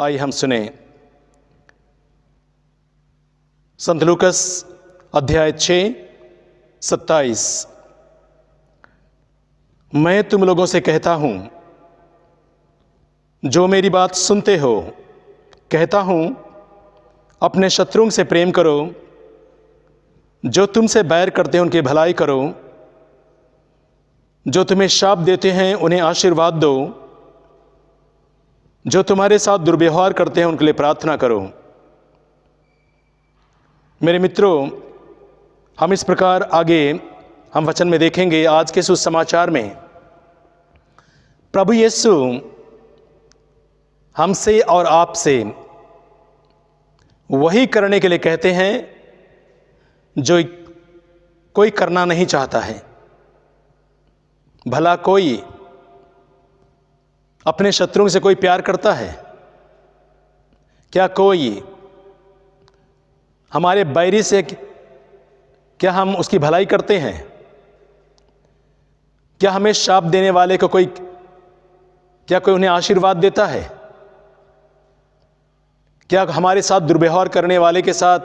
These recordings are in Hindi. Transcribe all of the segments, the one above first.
आइए हम सुने संत लूकस अध्याय 6:27। मैं तुम लोगों से कहता हूं, जो मेरी बात सुनते हो, कहता हूं अपने शत्रुओं से प्रेम करो, जो तुमसे बैर करते हैं उनकी भलाई करो, जो तुम्हें शाप देते हैं उन्हें आशीर्वाद दो, जो तुम्हारे साथ दुर्व्यवहार करते हैं उनके लिए प्रार्थना करो। मेरे मित्रों, हम इस प्रकार आगे हम वचन में देखेंगे। आज के सुसमाचार में प्रभु यीशु हमसे और आपसे वही करने के लिए कहते हैं जो कोई करना नहीं चाहता है। भला कोई अपने शत्रुओं से कोई प्यार करता है? क्या कोई हमारे बैरी से क्या हम उसकी भलाई करते हैं? क्या हमें शाप देने वाले को कोई उन्हें आशीर्वाद देता है? क्या हमारे साथ दुर्व्यवहार करने वाले के साथ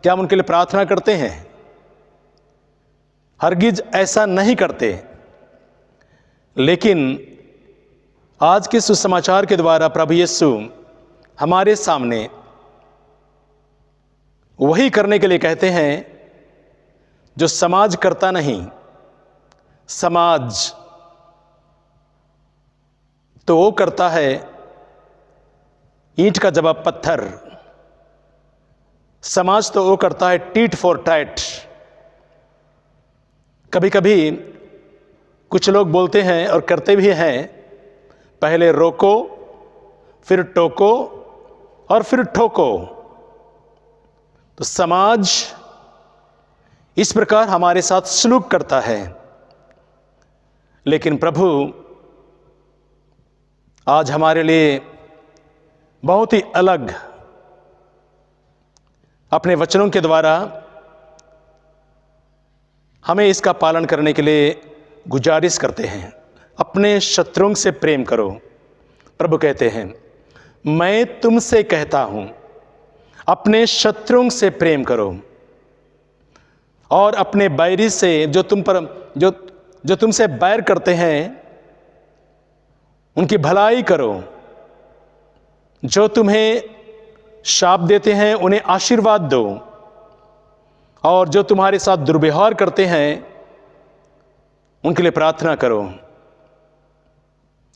क्या हम उनके लिए प्रार्थना करते हैं? हरगिज ऐसा नहीं करते। लेकिन आज के सुसमाचार के द्वारा प्रभु यीशु हमारे सामने वही करने के लिए कहते हैं जो समाज करता नहीं। समाज तो वो करता है ईंट का जवाब पत्थर। समाज तो वो करता है टीट फॉर टैट। कभी कभी कुछ लोग बोलते हैं और करते भी हैं, पहले रोको, फिर टोको और फिर ठोको। तो समाज इस प्रकार हमारे साथ सलूक करता है। लेकिन प्रभु आज हमारे लिए बहुत ही अलग अपने वचनों के द्वारा हमें इसका पालन करने के लिए गुजारिश करते हैं। अपने शत्रुओं से प्रेम करो। प्रभु कहते हैं, मैं तुमसे कहता हूं, अपने शत्रुओं से प्रेम करो और अपने बैरी से जो तुमसे बैर करते हैं उनकी भलाई करो, जो तुम्हें शाप देते हैं उन्हें आशीर्वाद दो, और जो तुम्हारे साथ दुर्व्यवहार करते हैं उनके लिए प्रार्थना करो।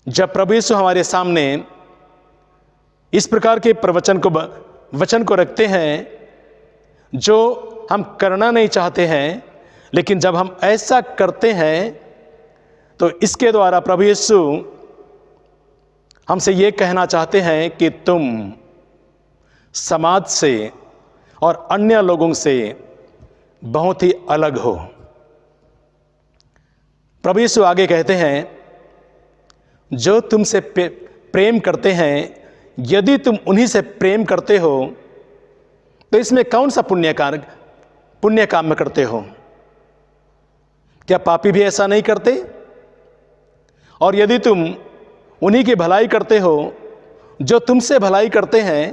जब प्रभु यीशु हमारे सामने इस प्रकार के वचन को रखते हैं जो हम करना नहीं चाहते हैं, लेकिन जब हम ऐसा करते हैं तो इसके द्वारा प्रभु यीशु हमसे ये कहना चाहते हैं कि तुम समाज से और अन्य लोगों से बहुत ही अलग हो। प्रभु यीशु आगे कहते हैं, जो तुमसे प्रेम करते हैं, यदि तुम उन्हीं से प्रेम करते हो तो इसमें कौन सा पुण्य काम में करते हो? क्या पापी भी ऐसा नहीं करते? और यदि तुम उन्हीं की भलाई करते हो जो तुमसे भलाई करते हैं,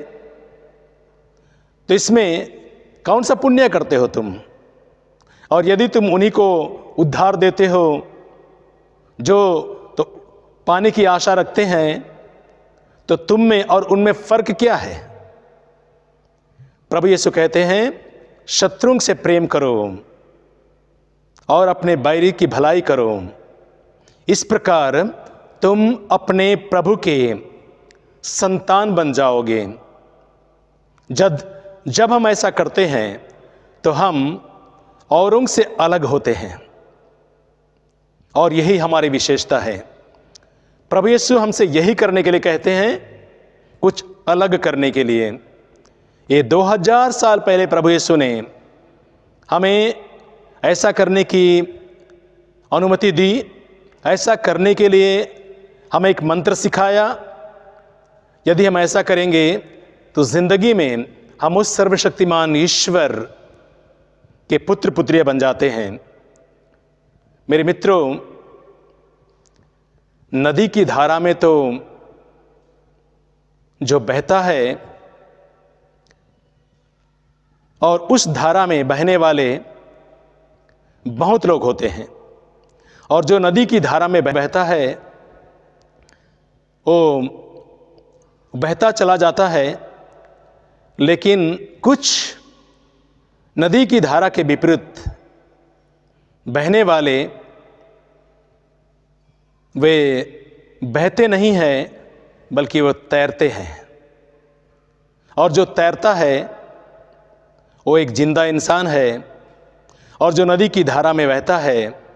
तो इसमें कौन सा पुण्य करते हो तुम? और यदि तुम उन्हीं को उद्धार देते हो जो तो पाने की आशा रखते हैं, तो तुम में और उनमें फर्क क्या है? प्रभु यीशु कहते हैं, शत्रुओं से प्रेम करो और अपने बैरी की भलाई करो। इस प्रकार तुम अपने प्रभु के संतान बन जाओगे। जब हम ऐसा करते हैं तो हम औरों से अलग होते हैं, और यही हमारी विशेषता है। प्रभु यीशु हमसे यही करने के लिए कहते हैं, कुछ अलग करने के लिए। ये 2000 साल पहले प्रभु यीशु ने हमें ऐसा करने की अनुमति दी। ऐसा करने के लिए हमें एक मंत्र सिखाया। यदि हम ऐसा करेंगे तो जिंदगी में हम उस सर्वशक्तिमान ईश्वर के पुत्र पुत्रियां बन जाते हैं। मेरे मित्रों, नदी की धारा में तो जो बहता है और उस धारा में बहने वाले बहुत लोग होते हैं। और जो नदी की धारा में बहता है वो बहता चला जाता है, लेकिन कुछ नदी की धारा के विपरीत बहने वाले वे बहते नहीं हैं बल्कि वो तैरते हैं। और जो तैरता है वो एक जिंदा इंसान है, और जो नदी की धारा में बहता है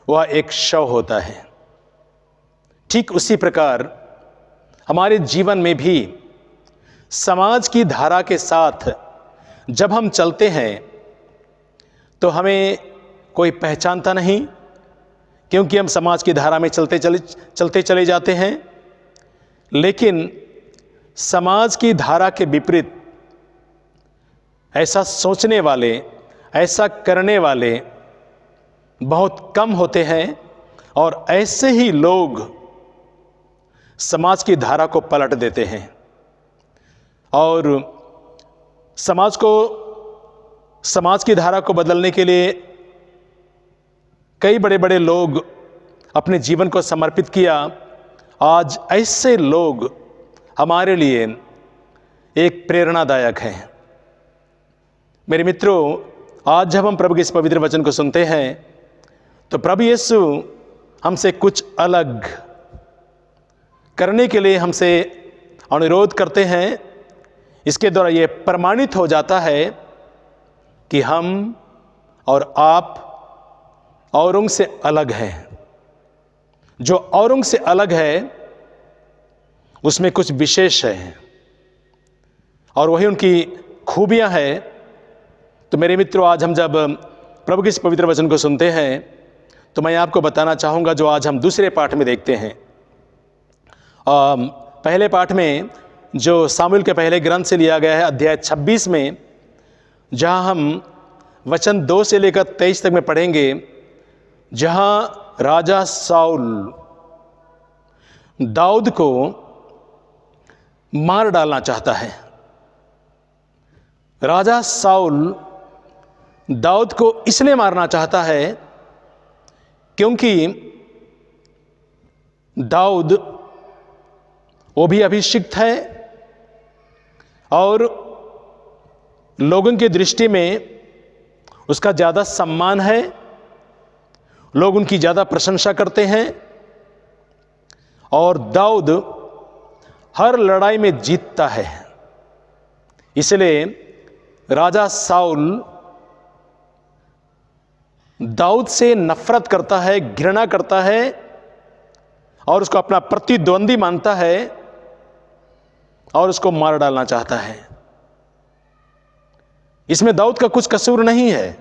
वह एक शव होता है। ठीक उसी प्रकार हमारे जीवन में भी समाज की धारा के साथ जब हम चलते हैं तो हमें कोई पहचानता नहीं, क्योंकि हम समाज की धारा में चलते चले जाते हैं। लेकिन समाज की धारा के विपरीत ऐसा सोचने वाले, ऐसा करने वाले बहुत कम होते हैं, और ऐसे ही लोग समाज की धारा को पलट देते हैं और समाज की धारा को बदलने के लिए कई बड़े बड़े लोग अपने जीवन को समर्पित किया। आज ऐसे लोग हमारे लिए एक प्रेरणादायक हैं। मेरे मित्रों, आज जब हम प्रभु के इस पवित्र वचन को सुनते हैं तो प्रभु यीशु हमसे कुछ अलग करने के लिए हमसे अनुरोध करते हैं। इसके द्वारा ये प्रमाणित हो जाता है कि हम और आप औरों से अलग हैं। जो औरों से अलग है उसमें कुछ विशेष है और वही उनकी खूबियां हैं। तो मेरे मित्रों, आज हम जब प्रभु के इस पवित्र वचन को सुनते हैं तो मैं आपको बताना चाहूँगा जो आज हम दूसरे पाठ में देखते हैं। पहले पाठ में जो सामुएल के पहले ग्रंथ से लिया गया है, अध्याय 26 में, जहाँ हम वचन 2 से लेकर 23 तक में पढ़ेंगे, जहाँ राजा साउल दाऊद को मार डालना चाहता है। राजा साउल दाऊद को इसलिए मारना चाहता है क्योंकि दाऊद वो भी अभिषिक्त है और लोगों की दृष्टि में उसका ज़्यादा सम्मान है, लोग उनकी ज़्यादा प्रशंसा करते हैं और दाऊद हर लड़ाई में जीतता है। इसलिए राजा साउल दाऊद से नफरत करता है, घृणा करता है और उसको अपना प्रतिद्वंदी मानता है और उसको मार डालना चाहता है। इसमें दाऊद का कुछ कसूर नहीं है।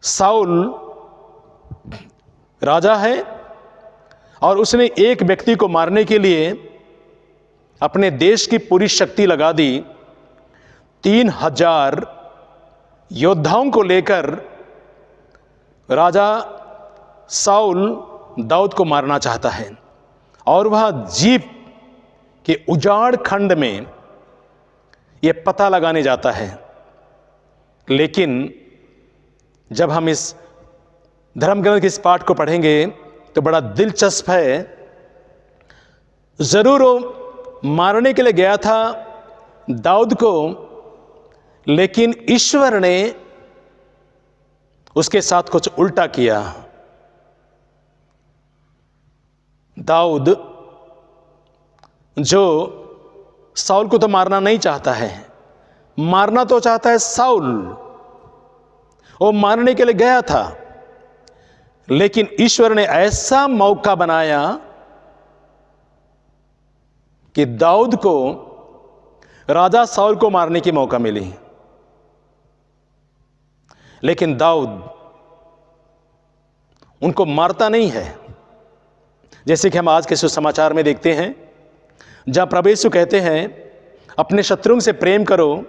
साउल राजा है और उसने एक व्यक्ति को मारने के लिए अपने देश की पूरी शक्ति लगा दी। 3000 योद्धाओं को लेकर राजा साउल दाऊद को मारना चाहता है और वह जीप के उजाड़ खंड में यह पता लगाने जाता है। लेकिन जब हम इस धर्म ग्रंथ के इस पाठ को पढ़ेंगे तो बड़ा दिलचस्प है। जरूर वो मारने के लिए गया था दाऊद को, लेकिन ईश्वर ने उसके साथ कुछ उल्टा किया। दाऊद जो साउल को तो मारना नहीं चाहता है, मारना तो चाहता है साउल। वो मारने के लिए गया था, लेकिन ईश्वर ने ऐसा मौका बनाया कि दाऊद को राजा साउल को मारने की मौका मिली। लेकिन दाऊद उनको मारता नहीं है, जैसे कि हम आज के सुसमाचार में देखते हैं, जहां प्रभु यीशु कहते हैं अपने शत्रुओं से प्रेम करो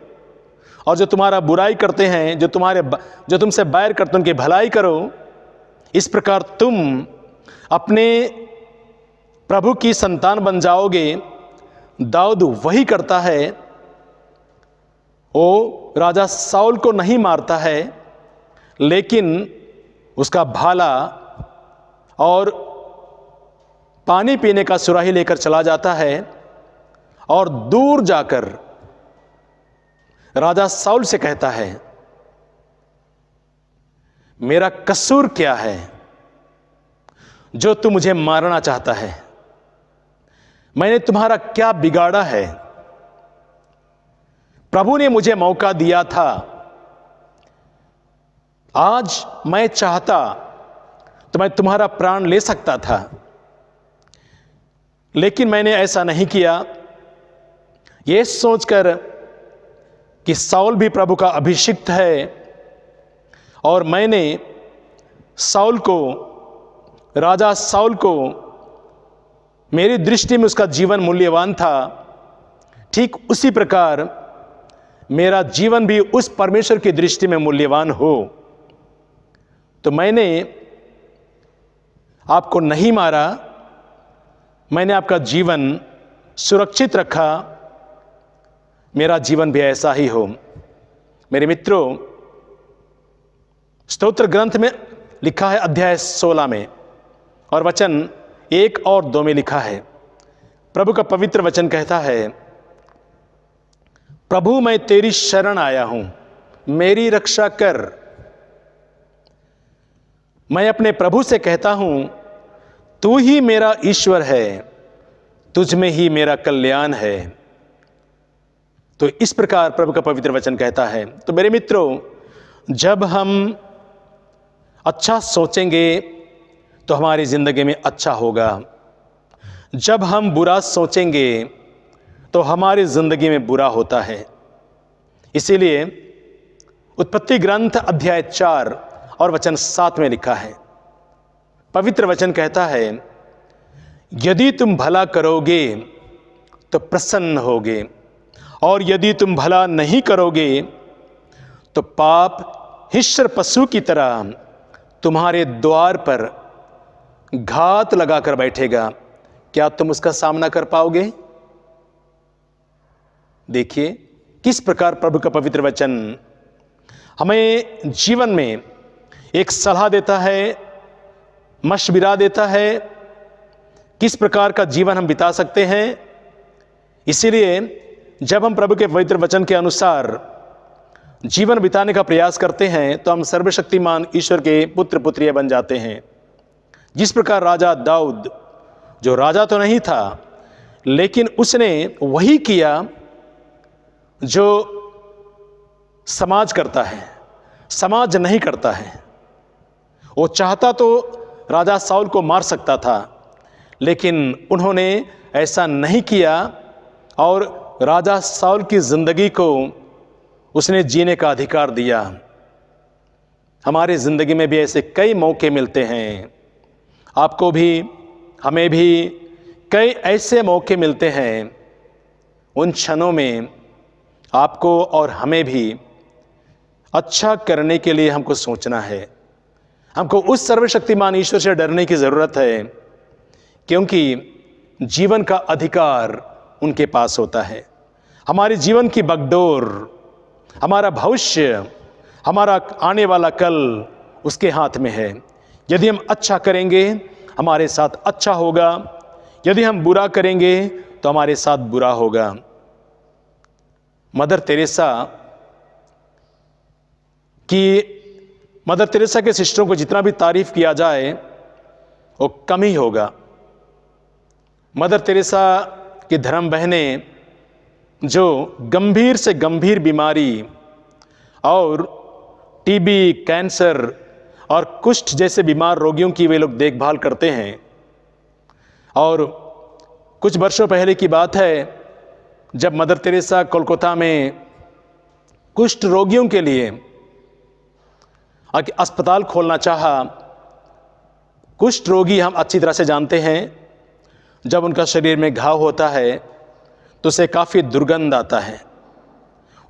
और जो तुम्हारा बुराई करते हैं, जो तुमसे बैर करते हैं, उनकी भलाई करो। इस प्रकार तुम अपने प्रभु की संतान बन जाओगे दाऊद वही करता है। वो राजा साउल को नहीं मारता है, लेकिन उसका भाला और पानी पीने का सुराही लेकर चला जाता है और दूर जाकर राजा साउल से कहता है, मेरा कसूर क्या है जो तू मुझे मारना चाहता है? मैंने तुम्हारा क्या बिगाड़ा है? प्रभु ने मुझे मौका दिया था, आज मैं चाहता तो मैं तुम्हारा प्राण ले सकता था, लेकिन मैंने ऐसा नहीं किया। यह सोचकर कि साउल भी प्रभु का अभिषिक्त है और मैंने साउल को, राजा साउल को, मेरी दृष्टि में उसका जीवन मूल्यवान था, ठीक उसी प्रकार मेरा जीवन भी उस परमेश्वर की दृष्टि में मूल्यवान हो। तो मैंने आपको नहीं मारा, मैंने आपका जीवन सुरक्षित रखा, मेरा जीवन भी ऐसा ही हो। मेरे मित्रों, स्तोत्र ग्रंथ में लिखा है अध्याय 16 में और वचन 1 और 2 में लिखा है, प्रभु का पवित्र वचन कहता है, प्रभु मैं तेरी शरण आया हूं, मेरी रक्षा कर। मैं अपने प्रभु से कहता हूं, तू ही मेरा ईश्वर है, तुझ में ही मेरा कल्याण है। तो इस प्रकार प्रभु का पवित्र वचन कहता है। तो मेरे मित्रों, जब हम अच्छा सोचेंगे तो हमारी जिंदगी में अच्छा होगा। जब हम बुरा सोचेंगे तो हमारी जिंदगी में बुरा होता है। इसीलिए उत्पत्ति ग्रंथ अध्याय 4 और वचन 7 में लिखा है, पवित्र वचन कहता है, यदि तुम भला करोगे तो प्रसन्न होगे, और यदि तुम भला नहीं करोगे तो पाप हिस्र पशु की तरह तुम्हारे द्वार पर घात लगाकर बैठेगा। क्या तुम उसका सामना कर पाओगे? देखिए किस प्रकार प्रभु का पवित्र वचन हमें जीवन में एक सलाह देता है, मशविरा देता है, किस प्रकार का जीवन हम बिता सकते हैं। इसीलिए जब हम प्रभु के पवित्र वचन के अनुसार जीवन बिताने का प्रयास करते हैं तो हम सर्वशक्तिमान ईश्वर के पुत्र पुत्रियां बन जाते हैं। जिस प्रकार राजा दाऊद, जो राजा तो नहीं था, लेकिन उसने वही किया जो समाज करता है, समाज नहीं करता है। वो चाहता तो राजा साउल को मार सकता था, लेकिन उन्होंने ऐसा नहीं किया और राजा साउल की जिंदगी को उसने जीने का अधिकार दिया। हमारी जिंदगी में भी ऐसे कई मौके मिलते हैं, आपको भी, हमें भी कई ऐसे मौके मिलते हैं। उन क्षणों में आपको और हमें भी अच्छा करने के लिए हमको सोचना है। हमको उस सर्वशक्तिमान ईश्वर से डरने की ज़रूरत है, क्योंकि जीवन का अधिकार उनके पास होता है। हमारे जीवन की बागडोर, हमारा भविष्य, हमारा आने वाला कल उसके हाथ में है। यदि हम अच्छा करेंगे हमारे साथ अच्छा होगा, यदि हम बुरा करेंगे तो हमारे साथ बुरा होगा। मदर तेरेसा के सिस्टरों को जितना भी तारीफ किया जाए वो कम ही होगा। मदर तेरेसा की धर्म बहनें जो गंभीर से गंभीर बीमारी और टीबी, कैंसर और कुष्ठ जैसे बीमार रोगियों की वे लोग देखभाल करते हैं। और कुछ वर्षों पहले की बात है जब मदर तेरेसा कोलकाता में कुष्ठ रोगियों के लिए अस्पताल खोलना चाहा। कुष्ठ रोगी हम अच्छी तरह से जानते हैं, जब उनका शरीर में घाव होता है तो उसे काफ़ी दुर्गंध आता है,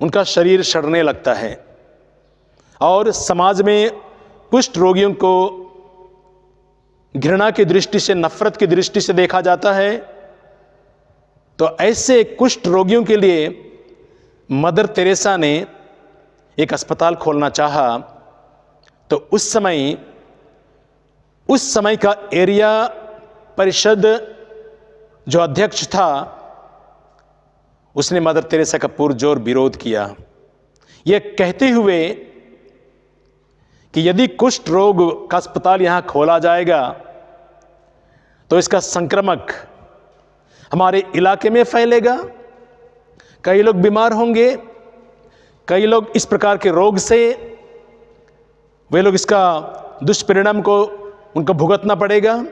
उनका शरीर सड़ने लगता है और समाज में कुष्ठ रोगियों को घृणा की दृष्टि से, नफरत की दृष्टि से देखा जाता है। तो ऐसे कुष्ठ रोगियों के लिए मदर तेरेसा ने एक अस्पताल खोलना चाहा। तो उस समय का एरिया परिषद जो अध्यक्ष था, उसने मदर तेरेसा का पुरजोर विरोध किया, यह कहते हुए कि यदि कुष्ठ रोग का अस्पताल यहां खोला जाएगा तो इसका संक्रमक हमारे इलाके में फैलेगा, कई लोग बीमार होंगे, कई लोग इस प्रकार के रोग से वे लोग इसका दुष्परिणाम को उनको भुगतना पड़ेगा,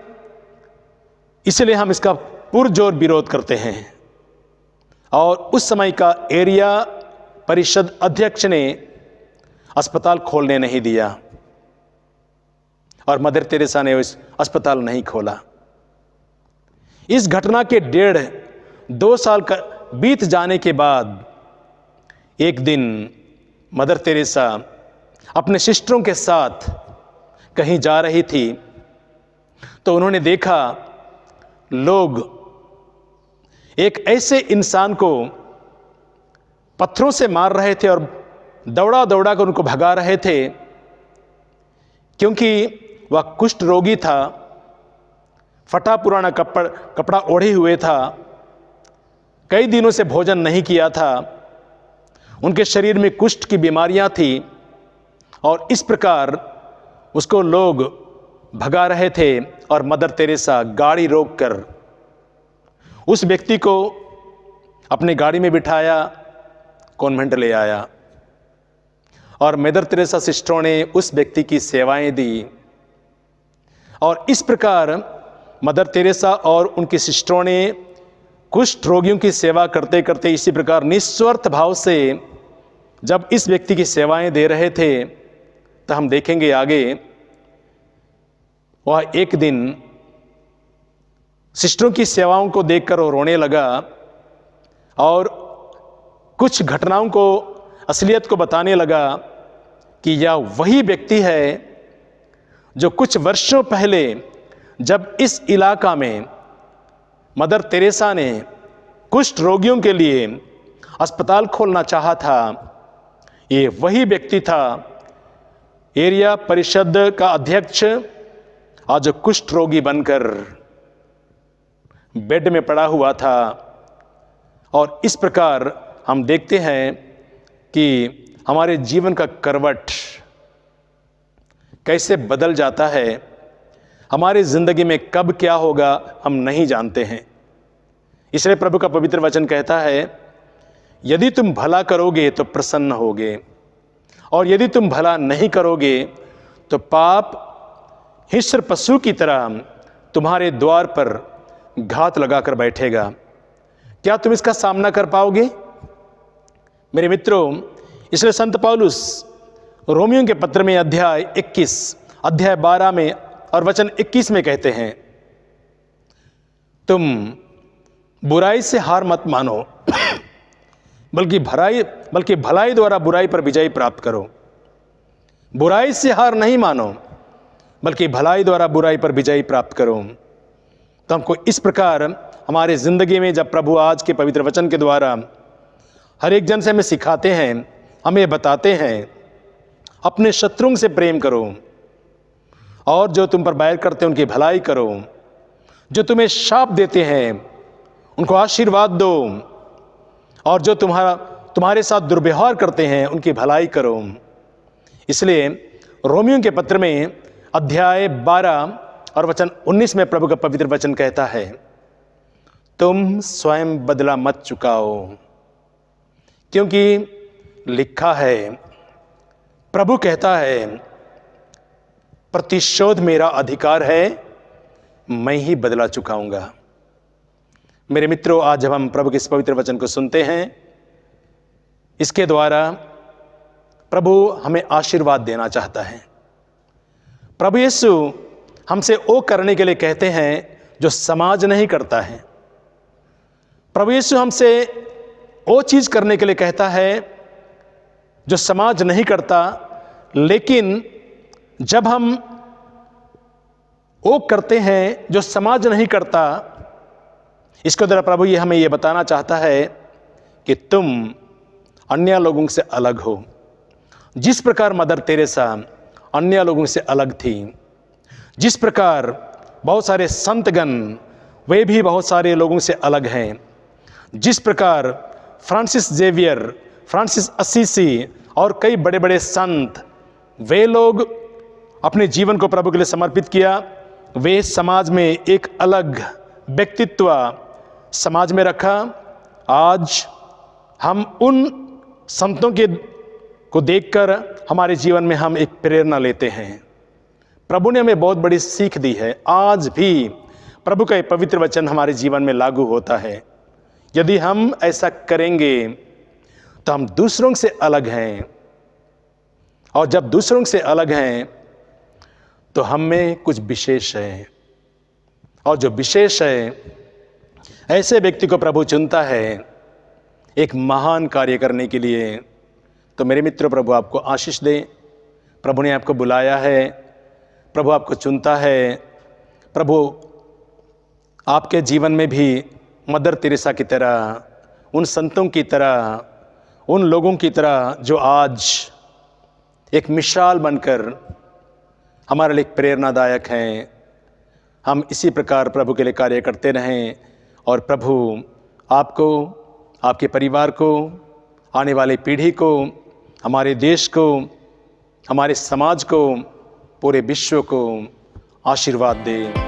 इसलिए हम इसका पुरजोर विरोध करते हैं। और उस समय का एरिया परिषद अध्यक्ष ने अस्पताल खोलने नहीं दिया और मदर तेरेसा ने उस अस्पताल नहीं खोला। इस घटना के 1.5-2 साल का बीत जाने के बाद एक दिन मदर तेरेसा अपने सिस्टरों के साथ कहीं जा रही थी, तो उन्होंने देखा लोग एक ऐसे इंसान को पत्थरों से मार रहे थे और दौड़ा दौड़ा कर उनको भगा रहे थे, क्योंकि वह कुष्ठ रोगी था, फटा पुराना कपड़ा ओढ़े हुए था, कई दिनों से भोजन नहीं किया था, उनके शरीर में कुष्ठ की बीमारियां थी और इस प्रकार उसको लोग भगा रहे थे। और मदर तेरेसा गाड़ी रोककर उस व्यक्ति को अपने गाड़ी में बिठाया, कॉन्वेंट ले आया और मदर तेरेसा सिस्टरों ने उस व्यक्ति की सेवाएं दी। और इस प्रकार मदर तेरेसा और उनकी सिस्टरों ने कुष्ठ रोगियों की सेवा करते करते इसी प्रकार निस्वार्थ भाव से जब इस व्यक्ति की सेवाएं दे रहे थे, तो हम देखेंगे आगे वह एक दिन सिस्टरों की सेवाओं को देखकर वो रोने लगा और कुछ घटनाओं को, असलियत को बताने लगा कि यह वही व्यक्ति है जो कुछ वर्षों पहले जब इस इलाका में मदर तेरेसा ने कुष्ठ रोगियों के लिए अस्पताल खोलना चाहा था, ये वही व्यक्ति था, एरिया परिषद का अध्यक्ष, आज कुष्ठ रोगी बनकर बेड में पड़ा हुआ था। और इस प्रकार हम देखते हैं कि हमारे जीवन का करवट कैसे बदल जाता है, हमारी जिंदगी में कब क्या होगा हम नहीं जानते हैं। इसलिए प्रभु का पवित्र वचन कहता है, यदि तुम भला करोगे तो प्रसन्न होगे और यदि तुम भला नहीं करोगे तो पाप हिंस्र पशु की तरह तुम्हारे द्वार पर घात लगाकर बैठेगा। क्या तुम इसका सामना कर पाओगे मेरे मित्रों? इसलिए संत पौलुस रोमियों के पत्र में अध्याय 12 में और वचन 21 में कहते हैं, तुम बुराई से हार मत मानो बल्कि भलाई द्वारा बुराई पर विजय प्राप्त करो। बुराई से हार नहीं मानो बल्कि भलाई द्वारा बुराई पर विजय प्राप्त करो। तो हमको इस प्रकार हमारे जिंदगी में जब प्रभु आज के पवित्र वचन के द्वारा हर एक जन से हमें सिखाते हैं, हमें बताते हैं, अपने शत्रुओं से प्रेम करो और जो तुम पर बैर करते हैं उनकी भलाई करो, जो तुम्हें शाप देते हैं उनको आशीर्वाद दो और जो तुम्हारे साथ दुर्व्यवहार करते हैं उनकी भलाई करो। इसलिए रोमियों के पत्र में अध्याय 12 और वचन 19 में प्रभु का पवित्र वचन कहता है, तुम स्वयं बदला मत चुकाओ, क्योंकि लिखा है, प्रभु कहता है, प्रतिशोध मेरा अधिकार है, मैं ही बदला चुकाऊंगा। मेरे मित्रों, आज जब हम प्रभु के इस पवित्र वचन को सुनते हैं, इसके द्वारा प्रभु हमें आशीर्वाद देना चाहता है। प्रभु यीशु हमसे वो करने के लिए कहते हैं जो समाज नहीं करता है। प्रभु यीशु हमसे वो चीज़ करने के लिए कहता है जो समाज नहीं करता, लेकिन जब हम वो करते हैं जो समाज नहीं करता, इसके द्वारा प्रभु ये हमें ये बताना चाहता है कि तुम अन्य लोगों से अलग हो। जिस प्रकार मदर तेरेसा अन्य लोगों से अलग थी, जिस प्रकार बहुत सारे संतगण वे भी बहुत सारे लोगों से अलग हैं, जिस प्रकार फ्रांसिस जेवियर, फ्रांसिस असीसी और कई बड़े बड़े संत वे लोग अपने जीवन को प्रभु के लिए समर्पित किया, वे समाज में एक अलग व्यक्तित्व समाज में रखा। आज हम उन संतों को देखकर हमारे जीवन में हम एक प्रेरणा लेते हैं। प्रभु ने हमें बहुत बड़ी सीख दी है। आज भी प्रभु का ये पवित्र वचन हमारे जीवन में लागू होता है। यदि हम ऐसा करेंगे तो हम दूसरों से अलग हैं, और जब दूसरों से अलग हैं तो हम में कुछ विशेष है, और जो विशेष है ऐसे व्यक्ति को प्रभु चुनता है एक महान कार्य करने के लिए। तो मेरे मित्रों, प्रभु आपको आशीष दे। प्रभु ने आपको बुलाया है, प्रभु आपको चुनता है। प्रभु आपके जीवन में भी मदर तेरेसा की तरह, उन संतों की तरह, उन लोगों की तरह जो आज एक मिसाल बनकर हमारे लिए प्रेरणादायक हैं, हम इसी प्रकार प्रभु के लिए कार्य करते रहें। और प्रभु आपको, आपके परिवार को, आने वाली पीढ़ी को, हमारे देश को, हमारे समाज को, पूरे विश्व को आशीर्वाद दे।